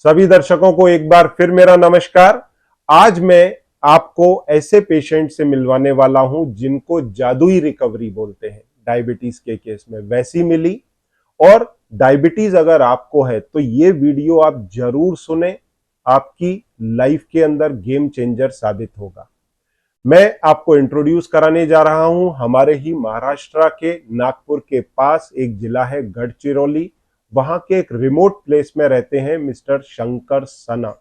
सभी दर्शकों को एक बार फिर मेरा नमस्कार। आज मैं आपको ऐसे पेशेंट से मिलवाने वाला हूं जिनको जादुई रिकवरी बोलते हैं। डायबिटीज के केस में वैसी मिली। और डायबिटीज अगर आपको है तो ये वीडियो आप जरूर सुने, आपकी लाइफ के अंदर गेम चेंजर साबित होगा। मैं आपको इंट्रोड्यूस कराने जा रहा हूं हमारे ही महाराष्ट्र के नागपुर के पास एक जिला है गढ़चिरौली। वहां के एक रिमोट प्लेस में रहते हैं मिस्टर शंकर सना।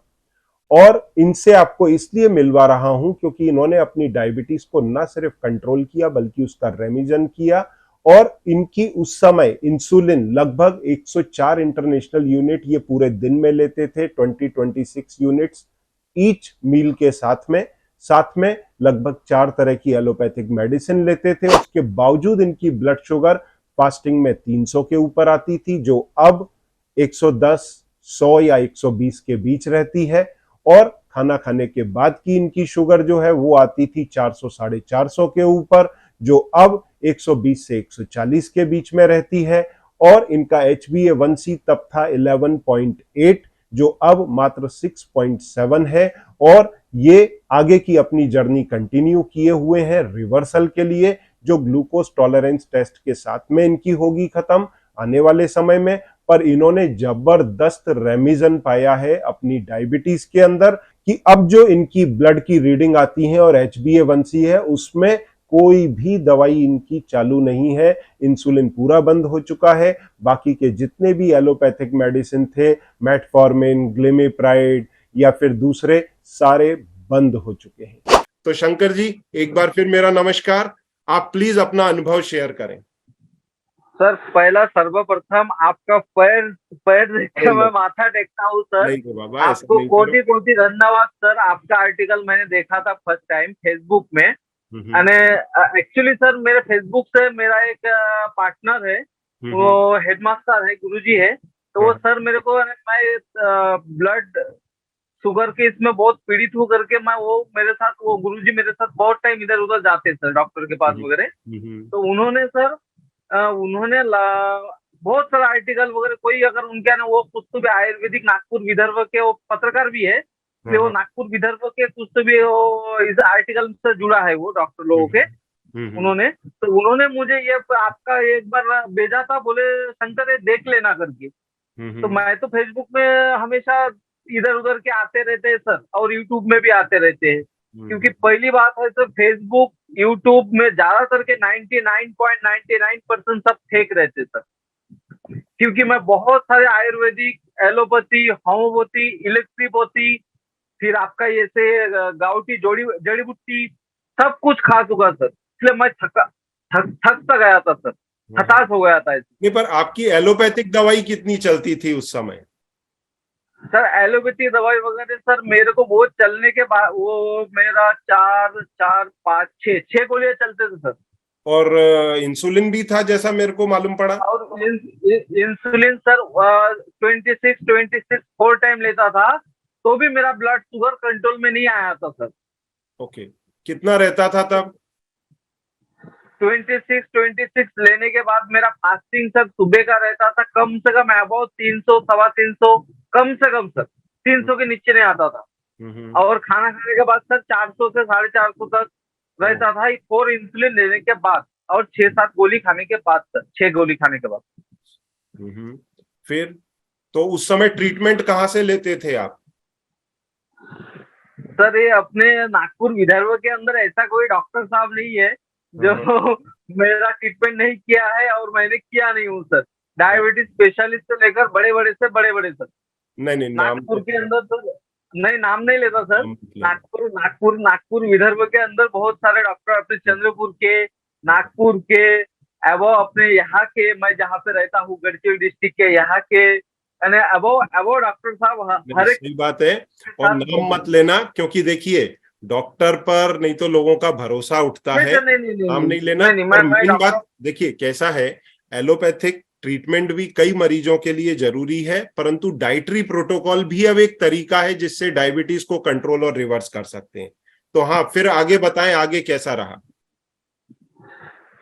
और इनसे आपको इसलिए मिलवा रहा हूं क्योंकि इन्होंने अपनी डायबिटीज को न सिर्फ कंट्रोल किया बल्कि उसका रेमिजन किया। और इनकी उस समय इंसुलिन लगभग 104 इंटरनेशनल यूनिट ये पूरे दिन में लेते थे, 26 यूनिट्स ईच मील के साथ में लगभग 4 तरह की एलोपैथिक मेडिसिन लेते थे। उसके बावजूद इनकी ब्लड शुगर फास्टिंग में 300 के ऊपर आती थी, जो अब 110, 100 या 120 के बीच रहती है। और खाना खाने के बाद की इनकी शुगर जो है वो आती थी 400, 450 के ऊपर, जो अब 120 से 140 के बीच में रहती है। और इनका HbA1c तब था 11.8, जो अब मात्र 6.7 है। और ये आगे की अपनी जर्नी कंटिन्यू किए हुए हैं रिवर्सल के लिए, जो ग्लूकोज टॉलरेंस टेस्ट के साथ में इनकी होगी खत्म आने वाले समय में। पर इन्होंने जबरदस्त रेमिजन पाया है अपनी डायबिटीज के अंदर कि अब जो इनकी ब्लड की रीडिंग आती है और HbA1c है उसमें कोई भी दवाई इनकी चालू नहीं है। इंसुलिन पूरा बंद हो चुका है। बाकी के जितने भी एलोपैथिक मेडिसिन थे, मेटफॉर्मिन, ग्लिमिप्राइड या फिर दूसरे, सारे बंद हो चुके हैं। तो शंकर जी, एक बार फिर मेरा नमस्कार। आप प्लीज अपना अनुभव शेयर करें। सर, पहला सर्वप्रथम आपका पैर पैर देख के मैं माथा टेकता हूँ सर। नहीं तो बाबा, ऐसा आपको नहीं कोटि करो। कोटि धन्यवाद सर। आपका आर्टिकल मैंने देखा था फर्स्ट टाइम फेसबुक में। हम्म, एक्चुअली सर, मेरे फेसबुक से मेरा एक पार्टनर है, वो हम्म, हेडमास्टर है, गुरुजी है। तो वो हाँ, सर मेरे को मैं ब्लड शुगर के इसमें बहुत पीड़ित हूँ करके मैं वो गुरुजी मेरे साथ बहुत टाइम इधर उधर जाते हैं सर, डॉक्टर के पास वगैरह। हम्म, तो उन्होंने सर बहुत सारा आर्टिकल वगैरह, कोई अगर उनके ना वो कुछ तो भी आयुर्वेदिक नागपुर विदर्भ के वो पत्रकार भी है, इसलिए वो हाँ, नागपुर विदर्भ के कुछ तो भी वो इस आर्टिकल से जुड़ा है वो डॉक्टर लोगों के। हम्म, उन्होंने तो उन्होंने मुझे ये आपका एक बार भेजा था, बोले शंकर ये देख लेना करके। तो हम्म, मैं तो फेसबुक में हमेशा इधर उधर के आते रहते हैं सर, और यूट्यूब में भी आते रहते हैं। क्योंकि पहली बात है सर, फेसबुक यूट्यूब में ज्यादातर के 99.99% सब फेक रहते सर। क्योंकि मैं बहुत सारे आयुर्वेदिक, एलोपैथी, होम्योपैथी, इलेक्ट्रिपोथी, फिर आपका ये से गाँवटी जोड़ी जड़ी बूटी सब कुछ खा चुका सर। इसलिए मैं थक सा गया था सर, हाँ। हताश हो गया था। नहीं, पर आपकी एलोपैथिक दवाई कितनी चलती थी उस समय? सर एलोपैथी दवाई वगैरह सर मेरे को वो चलने के बाद वो मेरा चार चार पाँच छः छः गोलियां चलते थे सर। और इंसुलिन भी था जैसा मेरे को मालूम पड़ा। और इंसुलिन सर 26 4 टाइम लेता था, तो भी मेरा ब्लड शुगर कंट्रोल में नहीं आया था सर। ओके, कितना रहता था तब? 26 लेने के बाद मेरा फास्टिंग सर सुबह का रहता था कम से कम अबाउट 300 325, कम से कम सर 300 के नीचे नहीं आता था। हम्म, और खाना खाने के बाद सर 400 से 450 तक रहता था, 4 इंसुलिन लेने के बाद, और 6-7 गोली खाने के बाद सर, 6 गोली खाने के बाद। हम्म। फिर तो उस समय ट्रीटमेंट कहाँ से लेते थे आप? सर ये अपने नागपुर विदर्भ के अंदर ऐसा कोई डॉक्टर साहब नहीं है जो हाँ, मेरा ट्रीटमेंट नहीं किया है, और मैंने किया नहीं हूँ सर। डायबिटीज स्पेशलिस्ट से लेकर बड़े बड़े से बड़े बड़े सर नहीं नहीं, नाम नागपुर तो के अंदर तो, नहीं नाम नहीं लेता सर। नाम मत लेना। नागपुर विदर्भ के अंदर बहुत सारे डॉक्टर, अपने चंद्रपुर के, नागपुर के, एवं अपने यहाँ के, मैं जहाँ पे रहता हूँ गढ़चिरौली डिस्ट्रिक्ट के यहाँ के, यानी अबो अबो डॉक्टर साहब नहीं, हर एक सही बात है। के और साथ नाम रहते हैं। मत लेना, क्योंकि देखिए, डॉक्टर पर नहीं तो लोगों का भरोसा उठता नहीं है। सर, नहीं नहीं नहीं नाम नहीं नहीं लेना। नहीं नहीं, और मैं मेन डॉक्टर। बात देखिए कैसा है, एलोपैथिक ट्रीटमेंट भी कई मरीजों के लिए जरूरी है, परंतु डाइटरी प्रोटोकॉल भी अब एक तरीका है जिससे डायबिटीज को कंट्रोल और रिवर्स कर सकते हैं। तो हाँ, फिर आगे बताएं, आगे कैसा रहा?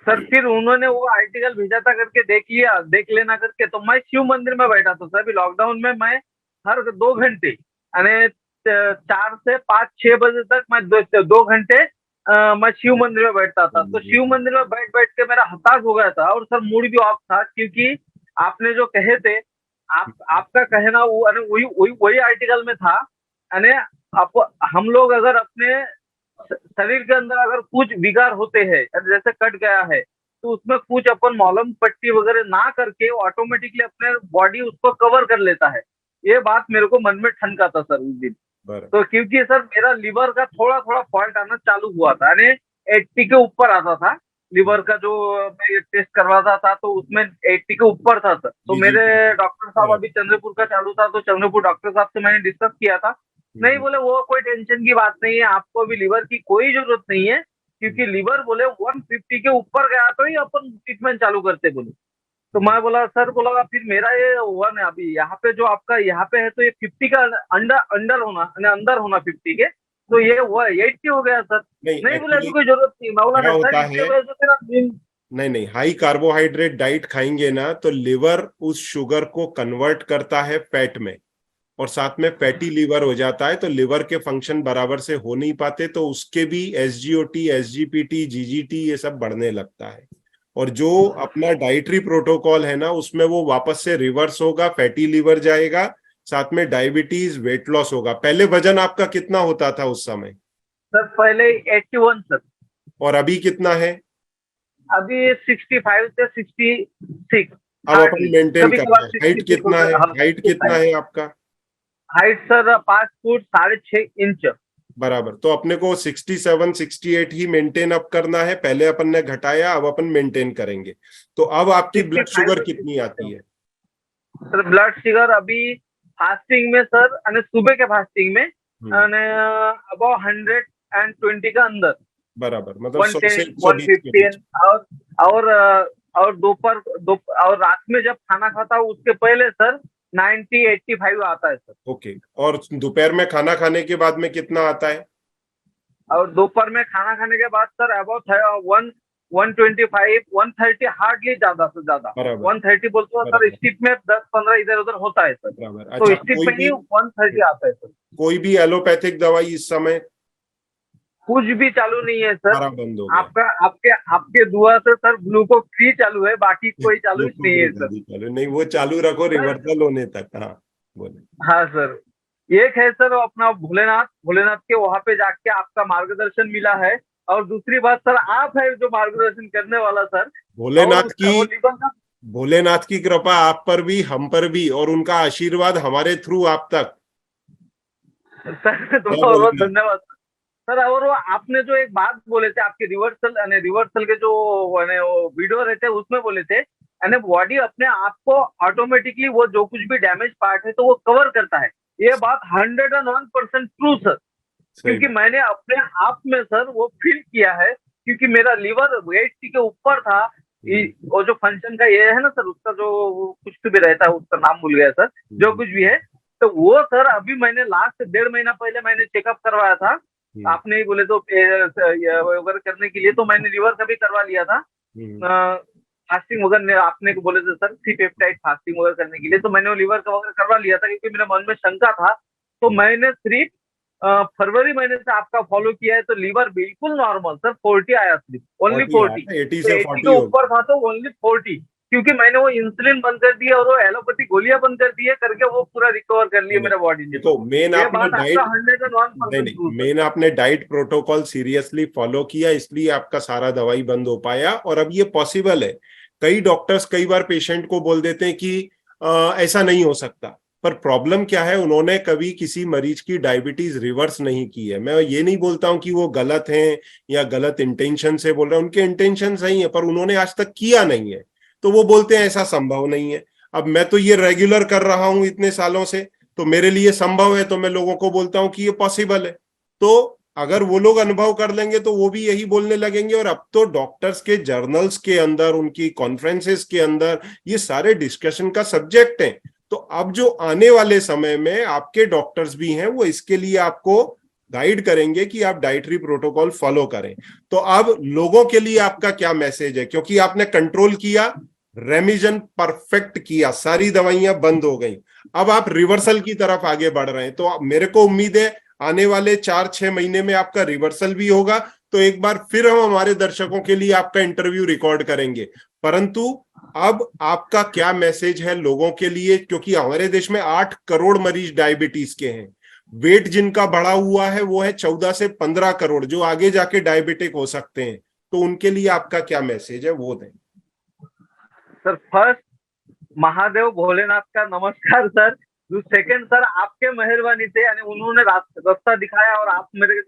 सर फिर उन्होंने वो आर्टिकल भेजा था करके देख लिया, देख लेना करके, तो मैं शिव मंदिर में बैठा था सर। अभी लॉकडाउन में मैं हर 2 घंटे यानी 4 से 5 6 बजे तक मैं 2 घंटे मैं शिव मंदिर में बैठता था। तो शिव मंदिर में बैठ बैठ के मेरा हताश हो गया था और सर मूड भी ऑफ था, क्योंकि आपने जो कहे थे, आपका कहना वो यानी वही वही वही आर्टिकल में था। यानी आप हम लोग अगर अपने शरीर के अंदर अगर कुछ विकार होते हैं, जैसे कट गया है, तो उसमें कुछ अपन मॉलम पट्टी वगैरह ना करके ऑटोमेटिकली अपने बॉडी उसको कवर कर लेता है। ये बात मेरे को मन में ठनका था सर उस दिन। बरं. तो क्योंकि सर मेरा लीवर का थोड़ा थोड़ा फॉल्ट आना चालू हुआ था, यानी 80 के ऊपर आता था लीवर का। जो मैं टेस्ट करवाता था तो उसमें 80 के ऊपर था सर। तो जी, मेरे जी. डॉक्टर साहब अभी चंद्रपुर का चालू था, तो चंद्रपुर डॉक्टर साहब से मैंने डिस्कस किया था। नहीं बोले वो कोई टेंशन की बात नहीं है, आपको अभी लीवर की कोई जरूरत नहीं है, क्योंकि लीवर बोले 150 के ऊपर गया तो ही अपन ट्रीटमेंट चालू करते बोले। तो मैं बोला सर, बोला फिर मेरा ये हुआ ना अभी यहाँ पे जो आपका यहाँ पे है, तो ये 50 का अंडर अंडर होना यानी अंदर होना 50 के, तो ये हुआ 80 हो गया सर। नहीं, नहीं बोले अभी एक्चुअली कोई जरूरत नहीं। मैं बोला क्या नहीं सर, होता इसके है, वजह से मेरा नहीं नहीं, हाई कार्बोहाइड्रेट डाइट खाएंगे ना तो लिवर उस शुगर को कन्वर्ट करता है फैट में, और साथ में फैटी लीवर हो जाता है, तो लिवर के फंक्शन बराबर से हो नहीं पाते, तो उसके भी एसजीओटी, एसजीपीटी, जीजीटी ये सब बढ़ने लगता है। और जो अपना डाइटरी प्रोटोकॉल है ना, उसमें वो वापस से रिवर्स होगा, फैटी लीवर जाएगा, साथ में डायबिटीज, वेट लॉस होगा। पहले वजन आपका कितना होता था उस समय, सर पहले 81 सर, और अभी कितना है? अभी 65 से 66। अब अपन मेंटेन कभी करना कभार है। हाइट 66 कितना है, हाइट कितना 65। है आपका? Height sir 5 foot 6.5 inch. बराबर। तो अपने को 67 68 ही मेंटेन अप करना है। पहले अपन ने घटाया, अब अपन मेंटेन करेंगे। तो अब आपकी ब्लड 65 शुगर से कितनी आती 67 है? सर ब्लड शुगर अभी फास्टिंग में सर, यानी सुबह के फास्टिंग में अबाउट 120 का अंदर, बराबर, मतलब 100 से 110 120 के बीच। 115। और और दोपहर और रात में जब खाना खाता हूँ उसके पहले सर 90 85 आता है सर। ओके। और दोपहर में खाना खाने के बाद में कितना आता है? और दोपहर में खाना खाने के बाद सर अबाउट 125 130, हार्डली ज्यादा से ज्यादा बराबर 130 बोलते हो सर। बराबर स्टिप में 10 15 इधर उधर होता है सर, बराबर। तो अच्छा, स्टिप में ही 130 आता है सर। कोई भी एलोपैथिक दवाई इस समय कुछ भी चालू नहीं है सर। सारा बंद हो गया? आपका आपके आपके दुआ से सर ग्लूकोज फ्री चालू है, बाकी कोई चालू नहीं है सर। चालू नहीं, वो चालू रखो रिवर्सल होने तक। हाँ, बोले। हाँ सर, एक है सर अपना भोलेनाथ, भोलेनाथ के वहां पे जाके आपका मार्गदर्शन मिला है। और दूसरी बात सर, आप है जो मार्गदर्शन करने वाला सर। और भोलेनाथ की वो लीवर का भोलेनाथ की कृपा आप पर भी, हम पर भी, और उनका आशीर्वाद हमारे थ्रू आप तक। सर, तो क्या बहुत बोल बहुत रहे हैं? धन्यवाद सर। और वो आपने जो एक बात बोले थे, आपके रिवर्सल रिवर्सल के जो यानी वो वीडियो रहते हैं उसमें बोले थे, यानी बॉडी अपने आप को ऑटोमेटिकली वो जो कुछ भी डैमेज पार्ट है तो वो कवर करता है। ये बात 101% ट्रू सर, सही क्योंकि बात। मैंने अपने आप में सर वो फील किया है। क्योंकि मेरा लीवर 80 के ऊपर था। वो जो फंक्शन का ये है ना सर, उसका जो कुछ तो भी रहता है, उसका नाम भूल गया सर, जो कुछ भी है। तो वो सर अभी मैंने लास्ट 1.5 महीना पहले मैंने चेकअप करवाया था। आपने ही बोले तो वगैरह करने के लिए, तो मैंने लीवर का भी करवा लिया था। फास्टिंग वगैरह आपने को बोले थे सर, सी पेप्टाइड फास्टिंग वगैरह करने के लिए, तो मैंने वो लीवर का वगैरह करवा लिया था, क्योंकि मेरे मन में शंका था। तो मैंने सिर्फ फरवरी महीने से आपका फॉलो किया है, तो लीवर बिल्कुल नॉर्मल सर, 40 आया, सिर्फ ओनली 40। 80 तो से 80 40 के हो ऊपर था तो ओनली 40, क्योंकि मैंने वो इंसुलिन बंद कर दिया और वो एलोपैथी गोलियां बंद कर दी है करके वो पूरा रिकवर कर लिया गया। मेरा बॉडी ने। देखो, मेन ये आपने बात आपका डाइट 101% नहीं, ट्रू सर। मेन आपने डाइट प्रोटोकॉल सीरियसली फॉलो किया, इसलिए आपका सारा दवाई बंद हो पाया, और अब ये पॉसिबल है। कई डॉक्टर्स कई बार पेशेंट को बोल देते हैं कि ऐसा नहीं हो सकता, पर प्रॉब्लम क्या है, उन्होंने कभी किसी मरीज की डायबिटीज रिवर्स नहीं की है। मैं ये नहीं बोलता हूं कि वो गलत हैं या गलत इंटेंशन से बोल रहे हैं, उनके इंटेंशन सही है, पर उन्होंने आज तक किया नहीं है, तो वो बोलते हैं ऐसा संभव नहीं है। अब मैं तो ये रेगुलर कर रहा हूं इतने सालों से, तो मेरे लिए संभव है, तो मैं लोगों को बोलता हूं कि ये पॉसिबल है। तो अगर वो लोग अनुभव कर लेंगे तो वो भी यही बोलने लगेंगे। और अब तो डॉक्टर्स के जर्नल्स के अंदर, उनकी कॉन्फ्रेंसेस के अंदर ये सारे डिस्कशन का सब्जेक्ट है। तो अब जो आने वाले समय में आपके डॉक्टर्स भी हैं, वो इसके लिए आपको गाइड करेंगे कि आप डाइटरी प्रोटोकॉल फॉलो करें। तो अब लोगों के लिए आपका क्या मैसेज है, क्योंकि आपने कंट्रोल किया, रेमिजन परफेक्ट किया, सारी दवाइयां बंद हो गई, अब आप रिवर्सल की तरफ आगे बढ़ रहे हैं। तो मेरे को उम्मीद है आने वाले 4-6 महीने में आपका रिवर्सल भी होगा। तो एक बार फिर हम हमारे दर्शकों के लिए आपका इंटरव्यू रिकॉर्ड करेंगे। परंतु अब आपका क्या मैसेज है लोगों के लिए, क्योंकि हमारे देश में 8 करोड़ मरीज डायबिटीज के हैं, वेट जिनका बढ़ा हुआ है वो है 14 से 15 करोड़, जो आगे जाके डायबिटिक हो सकते हैं। तो उनके लिए आपका क्या मैसेज है वो दें। सर फर्स्ट महादेव भोलेनाथ का नमस्कार सर। सेकंड सर आपके मेहरबानी से यानी उन्होंने रास्ता दिखाया और आप मेरे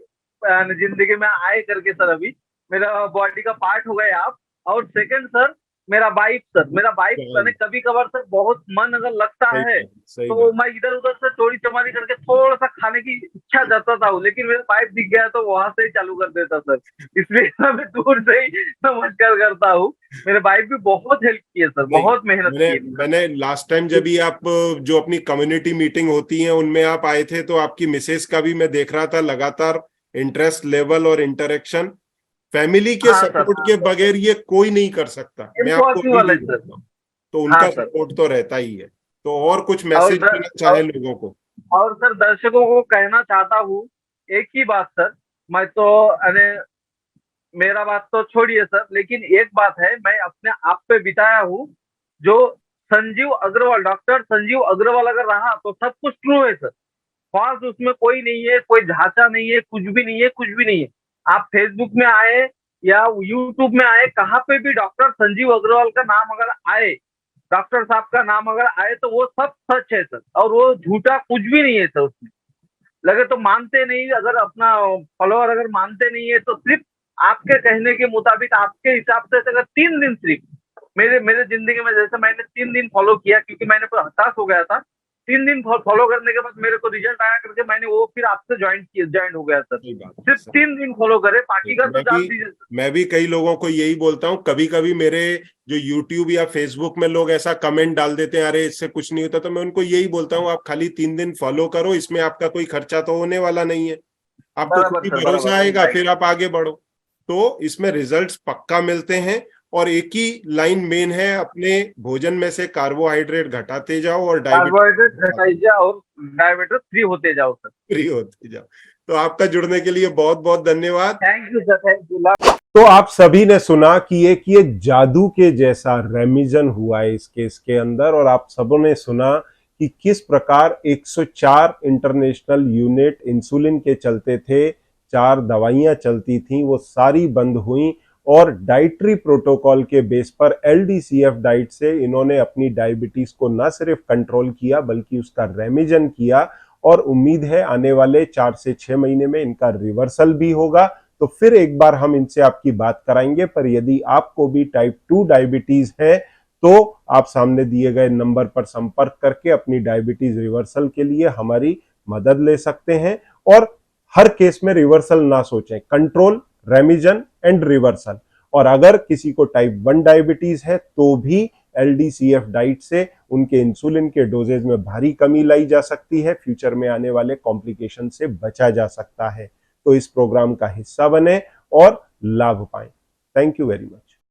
जिंदगी में आए करके सर अभी मेरा बॉडी का पार्ट हो गए आप। और सेकंड सर मेरा वाइफ यानी कभी कभार सर बहुत मन अगर लगता है तो मैं इधर उधर से चोरी चमारी करके थोड़ा सा खाने की इच्छा जताता हूँ, लेकिन मेरा वाइफ दिख गया तो वहां से ही चालू कर देता सर। इसलिए मैं दूर से ही नमस्कार करता हूँ। मेरे वाइफ भी बहुत हेल्प की है सर, बहुत मेहनत की है। मैंने लास्ट टाइम जब भी आप जो अपनी कम्युनिटी मीटिंग होती है उनमें आप आए थे तो आपकी मिसेस का भी मैं देख रहा था लगातार इंटरेस्ट लेवल और इंटरेक्शन। फैमिली के सपोर्ट के बगैर ये कोई नहीं कर सकता, मैं आपको तो उनका सपोर्ट तो रहता ही है। तो और कुछ मैसेज देना चाहे लोगों को? और सर दर्शकों को कहना चाहता हूँ एक ही बात सर, मैं तो अरे मेरा बात तो छोड़िए सर, लेकिन एक बात है मैं अपने आप पे बिताया हूँ, जो संजीव अग्रवाल, डॉक्टर संजीव अग्रवाल अगर रहा तो सब कुछ ट्रू है सर। फॉल्स उसमें कोई नहीं है, कोई झांसा नहीं है, कुछ भी नहीं है, कुछ भी नहीं है। आप फेसबुक में आए या यूट्यूब में आए, कहाँ पे भी डॉक्टर संजीव अग्रवाल का नाम अगर आए, डॉक्टर साहब का नाम अगर आए तो वो सब सच है सर, और वो झूठा कुछ भी नहीं है सर। उसमें लगे तो मानते नहीं, अगर अपना फॉलोअर अगर मानते नहीं है तो सिर्फ आपके कहने के मुताबिक आपके हिसाब से अगर 3 दिन सिर्फ मेरे जिंदगी में, जैसे मैंने 3 दिन फॉलो किया क्योंकि मैंने हताश हो गया था, 3 दिन फॉलो करने के बाद मेरे को रिजल्ट आया करके मैंने वो फिर आपसे ज्वाइन हो गया सर। सिर्फ 3 दिन फॉलो करे, बाकी का तो जान दीजिए। मैं भी कई लोगों को यही बोलता हूँ, कभी कभी मेरे जो यूट्यूब या फेसबुक में लोग ऐसा कमेंट डाल देते हैं अरे इससे कुछ नहीं होता, तो मैं उनको यही बोलता हूँ आप खाली 3 दिन फॉलो करो, इसमें आपका कोई खर्चा तो होने वाला नहीं है, आपको खुद ही भरोसा आएगा, फिर आप आगे बढ़ो। तो इसमें रिजल्ट्स पक्का मिलते हैं। और एक ही लाइन मेन है, अपने भोजन में से कार्बोहाइड्रेट घटाते जाओ और डायबिटीज फ्री होते जाओ सर, फ्री होते जाओ। तो आपका जुड़ने के लिए बहुत बहुत धन्यवाद। Thank you sir, thank you. तो आप सभी ने सुना कि ये जादू के जैसा रेमिजन हुआ है इस केस के अंदर, और आप सबों ने सुना कि किस प्रकार 104 इंटरनेशनल यूनिट इंसुलिन के चलते थे, 4 दवाइयां चलती थी, वो सारी बंद हुई, और डाइटरी प्रोटोकॉल के बेस पर LDCF डाइट से इन्होंने अपनी डायबिटीज को न सिर्फ कंट्रोल किया बल्कि उसका रेमिजन किया। और उम्मीद है आने वाले 4 से 6 महीने में इनका रिवर्सल भी होगा। तो फिर एक बार हम इनसे आपकी बात कराएंगे। पर यदि आपको भी टाइप 2 डायबिटीज है तो आप सामने दिए गए नंबर पर संपर्क करके अपनी डायबिटीज रिवर्सल के लिए हमारी मदद ले सकते हैं। और हर केस में रिवर्सल ना सोचें, कंट्रोल, रेमिजन एंड रिवर्सल। और अगर किसी को टाइप 1 डायबिटीज है तो भी LDCF डाइट से उनके इंसुलिन के डोजेज में भारी कमी लाई जा सकती है, फ्यूचर में आने वाले कॉम्प्लिकेशन से बचा जा सकता है। तो इस प्रोग्राम का हिस्सा बने और लाभ पाएं। Thank you very much.